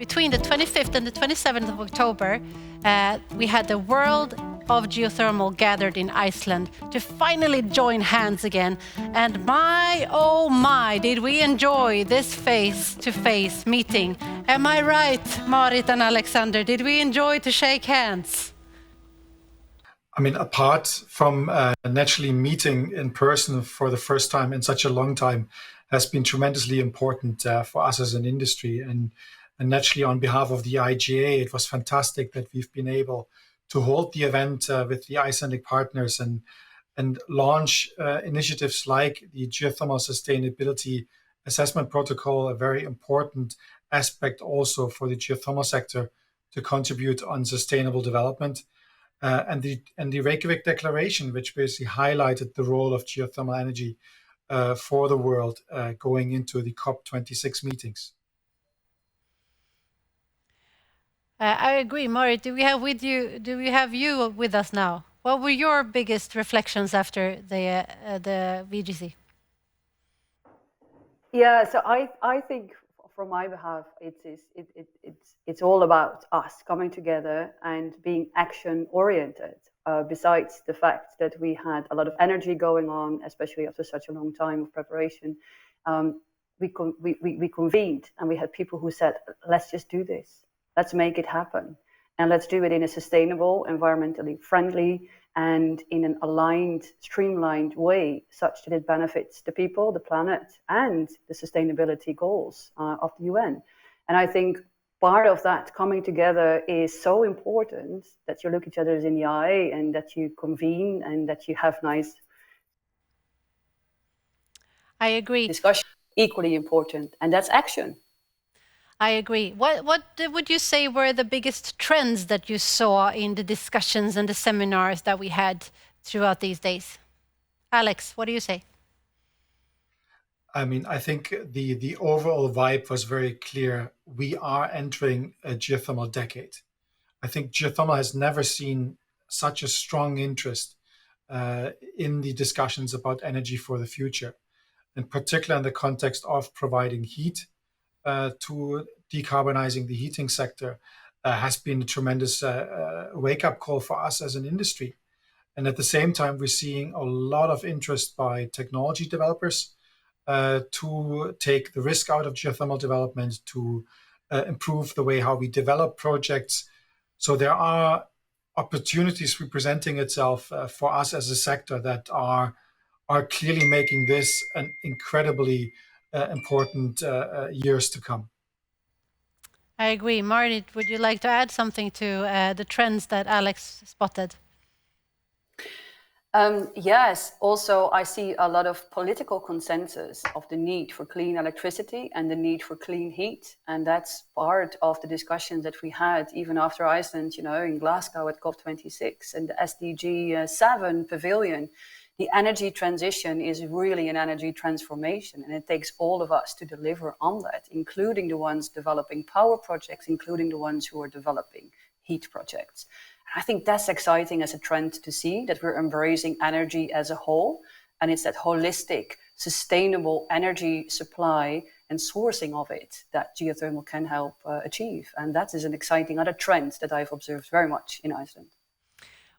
Between the 25th and the 27th of October, we had the World of Geothermal gathered in Iceland to finally join hands again. And my, oh my, did we enjoy this face-to-face meeting. Am I right, Marit and Alexander? Did we enjoy to shake hands? I mean, apart from naturally meeting in person for the first time in such a long time has been tremendously important for us as an industry. And naturally, on behalf of the IGA, it was fantastic that we've been able to hold the event with the Icelandic partners and launch initiatives like the Geothermal Sustainability Assessment Protocol, a very important aspect also for the geothermal sector to contribute on sustainable development. And the Reykjavik Declaration, which basically highlighted the role of geothermal energy for the world going into the COP26 meetings. I agree, Marit. Do we have you with us now? What were your biggest reflections after the VGC? Yeah, so I think from my behalf, it's all about us coming together and being action oriented. Besides the fact that we had a lot of energy going on, especially after such a long time of preparation, we convened and we had people who said, let's just do this. Let's make it happen. And let's do it in a sustainable, environmentally friendly, and in an aligned, streamlined way, such that it benefits the people, the planet, and the sustainability goals of the UN. And I think part of that coming together is so important, that you look each other in the eye and that you convene and that you have nice I agree. discussion. Equally important, and that's action. I agree. What would you say were the biggest trends that you saw in the discussions and the seminars that we had throughout these days? Alex, what do you say? I mean, I think the overall vibe was very clear. We are entering a geothermal decade. I think geothermal has never seen such a strong interest in the discussions about energy for the future, in particular in the context of providing heat to decarbonizing the heating sector has been a tremendous wake-up call for us as an industry. And at the same time, we're seeing a lot of interest by technology developers to take the risk out of geothermal development, to improve the way how we develop projects. So there are opportunities representing itself for us as a sector that are clearly making this an incredibly important years to come. I agree. Marit, would you like to add something to the trends that Alex spotted? Yes, also I see a lot of political consensus of the need for clean electricity and the need for clean heat. And that's part of the discussions that we had even after Iceland, in Glasgow at COP26 and the SDG 7 pavilion. The energy transition is really an energy transformation, and it takes all of us to deliver on that, including the ones developing power projects, including the ones who are developing heat projects. I think that's exciting as a trend to see, that we're embracing energy as a whole, and it's that holistic, sustainable energy supply and sourcing of it that geothermal can help achieve. And that is an exciting other trend that I've observed very much in Iceland.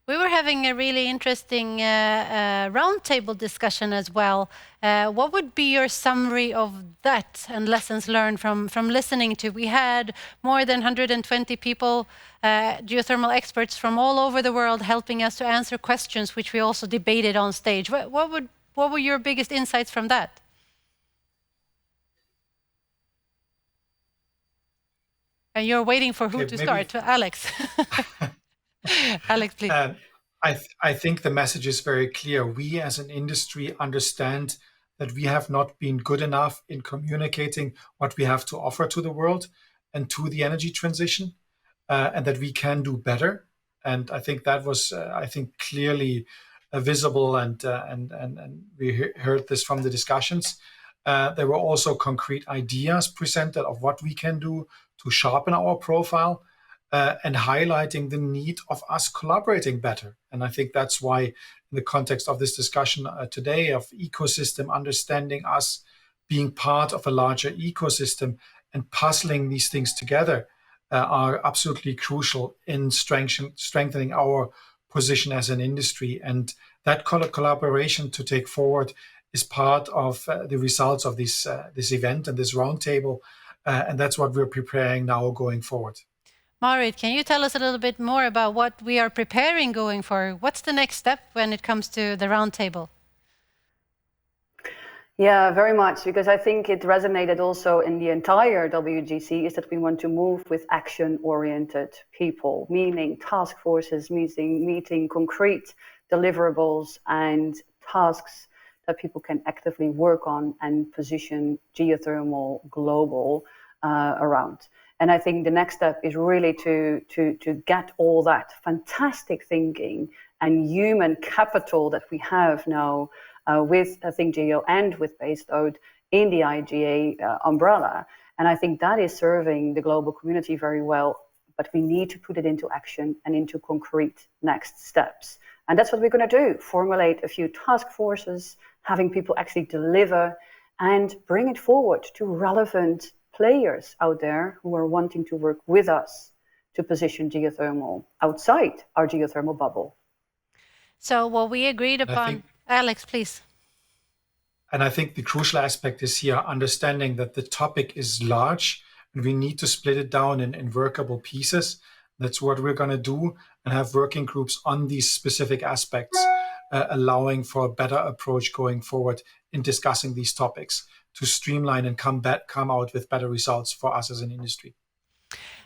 We were having a really interesting roundtable discussion as well. What would be your summary of that and lessons learned from listening to? We had more than 120 people, geothermal experts from all over the world, helping us to answer questions, which we also debated on stage. What were your biggest insights from that? And you're waiting for who to start? Alex. Alex, please. I think the message is very clear. We as an industry understand that we have not been good enough in communicating what we have to offer to the world and to the energy transition, and that we can do better. And I think that was, clearly visible, and we heard this from the discussions. There were also concrete ideas presented of what we can do to sharpen our profile. And highlighting the need of us collaborating better. And I think that's why, in the context of this discussion today of ecosystem, understanding us being part of a larger ecosystem and puzzling these things together are absolutely crucial in strengthening our position as an industry. And that collaboration to take forward is part of the results of this event and this roundtable. And that's what we're preparing now going forward. Marit, can you tell us a little bit more about what we are preparing going forward? What's the next step when it comes to the roundtable? Yeah, very much, because I think it resonated also in the entire WGC, is that we want to move with action-oriented people, meaning task forces, meeting concrete deliverables and tasks that people can actively work on and position geothermal global around. And I think the next step is really to get all that fantastic thinking and human capital that we have now with ThinkGeo and with Baseload in the IGA umbrella. And I think that is serving the global community very well, but we need to put it into action and into concrete next steps. And that's what we're going to do, formulate a few task forces, having people actually deliver and bring it forward to relevant players out there who are wanting to work with us to position geothermal outside our geothermal bubble. So what we agreed upon, Alex, please. And I think the crucial aspect is here understanding that the topic is large and we need to split it down in workable pieces. That's what we're going to do, and have working groups on these specific aspects, allowing for a better approach going forward in discussing these topics to streamline and come out with better results for us as an industry.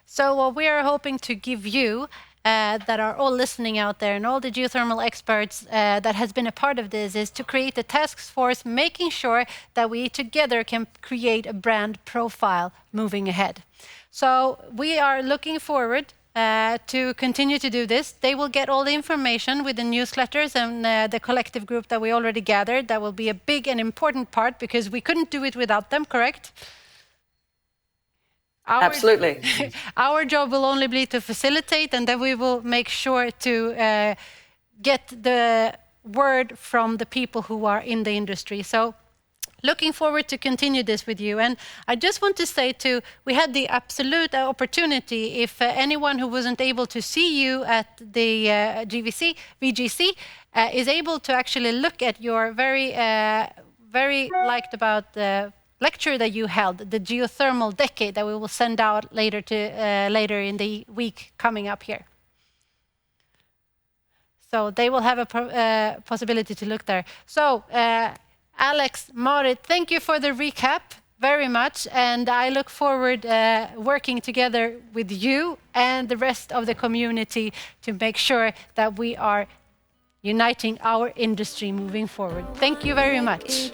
So what we are hoping to give you that are all listening out there and all the geothermal experts that has been a part of this is to create a task force, making sure that we together can create a brand profile moving ahead. So we are looking forward to continue to do this. They will get all the information with the newsletters and the collective group that we already gathered. That will be a big and important part because we couldn't do it without them, correct? Absolutely. Our job will only be to facilitate, and then we will make sure to get the word from the people who are in the industry. So looking forward to continue this with you. And I just want to say too, we had the absolute opportunity, if anyone who wasn't able to see you at the VGC is able to actually look at your very liked about the lecture that you held, the geothermal decade, that we will send out later in the week coming up here. So they will have a possibility to look there. So Alex, Marit, thank you for the recap very much, and I look forward working together with you and the rest of the community to make sure that we are uniting our industry moving forward. Thank you very much.